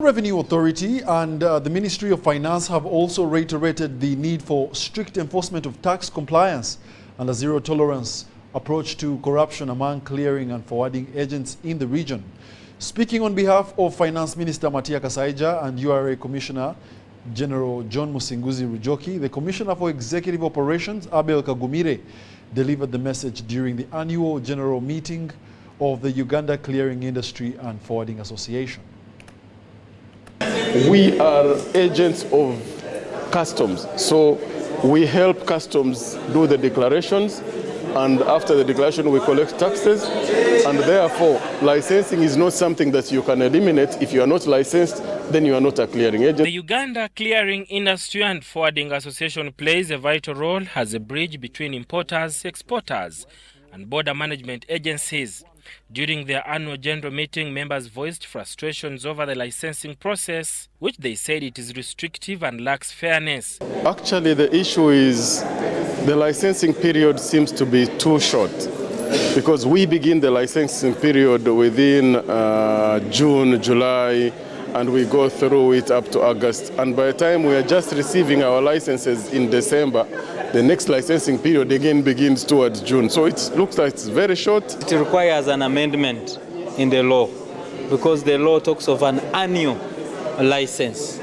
Revenue Authority and the Ministry of Finance have also reiterated the need for strict enforcement of tax compliance and a zero-tolerance approach to corruption among clearing and forwarding agents in the region. Speaking on behalf of Finance Minister Matia Kasaija and URA Commissioner General John Musinguzi Rujoki, the Commissioner for Executive Operations, Abel Kagumire, delivered the message during the annual general meeting of the Uganda Clearing Industry and Forwarding Association. We are agents of customs, so we help customs do the declarations, and after the declaration we collect taxes, and therefore licensing is not something that you can eliminate. If you are not licensed, then you are not a clearing agent. The Uganda Clearing Industry and Forwarding Association plays a vital role as a bridge between importers, exporters, and border management agencies. During their annual general meeting, members voiced frustrations over the licensing process, which they said it is restrictive and lacks fairness. Actually, the issue is the licensing period seems to be too short, because we begin the licensing period within June, July, and we go through it up to August. And by the time we are just receiving our licenses in December, the next licensing period again begins towards June. So it looks like it's very short. It requires an amendment in the law, because the law talks of an annual license.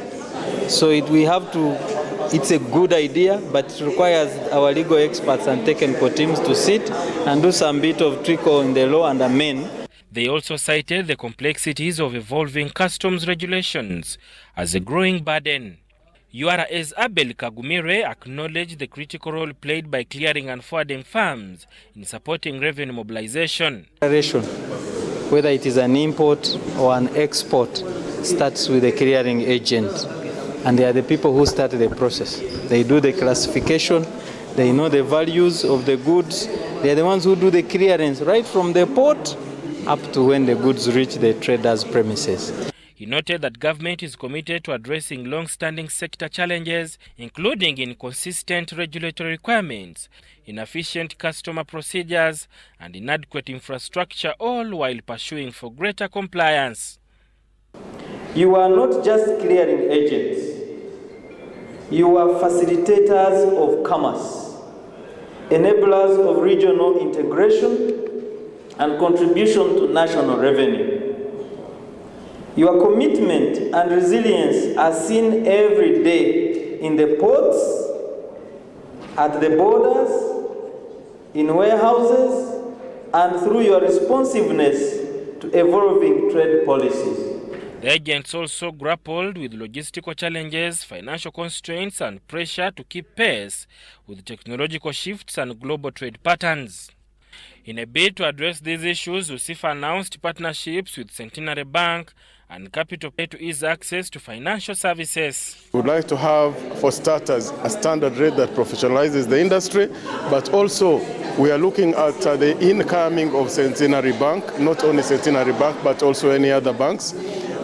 So it's a good idea, but it requires our legal experts and technical teams to sit and do some bit of trickle in the law and amend. They also cited the complexities of evolving customs regulations as a growing burden. URA's Abel Kagumire acknowledged the critical role played by clearing and forwarding firms in supporting revenue mobilization. Whether it is an import or an export, starts with the clearing agent. And they are the people who start the process. They do the classification, they know the values of the goods. They are the ones who do the clearance right from the port up to when the goods reach the traders' premises. He noted that government is committed to addressing long-standing sector challenges, including inconsistent regulatory requirements, inefficient customer procedures, and inadequate infrastructure, all while pursuing for greater compliance. You are not just clearing agents. You are facilitators of commerce, enablers of regional integration, and contribution to national revenue. Your commitment and resilience are seen every day in the ports, at the borders, in warehouses, and through your responsiveness to evolving trade policies. The agents also grappled with logistical challenges, financial constraints, and pressure to keep pace with technological shifts and global trade patterns. In a bid to address these issues, USIFA announced partnerships with Centenary Bank and Capital Pay to ease access to financial services. We would like to have, for starters, a standard rate that professionalizes the industry, but also we are looking at the incoming of Centenary Bank, not only Centenary Bank, but also any other banks.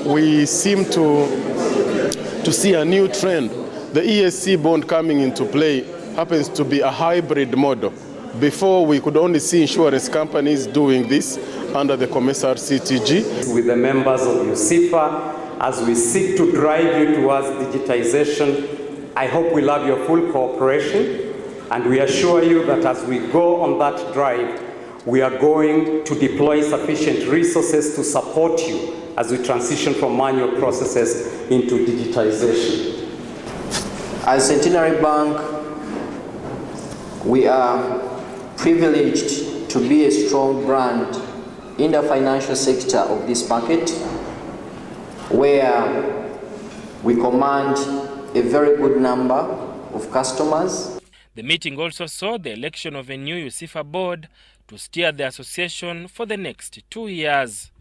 We seem to see a new trend. The ESC bond coming into play happens to be a hybrid model. Before, we could only see insurance companies doing this under the Commissar CTG. With the members of USIFA, as we seek to drive you towards digitization, I hope we'll have your full cooperation, and we assure you that as we go on that drive, we are going to deploy sufficient resources to support you as we transition from manual processes into digitization. As Centenary Bank, we are privileged to be a strong brand in the financial sector of this market, where we command a very good number of customers. The meeting also saw the election of a new USIFA board to steer the association for the next 2 years.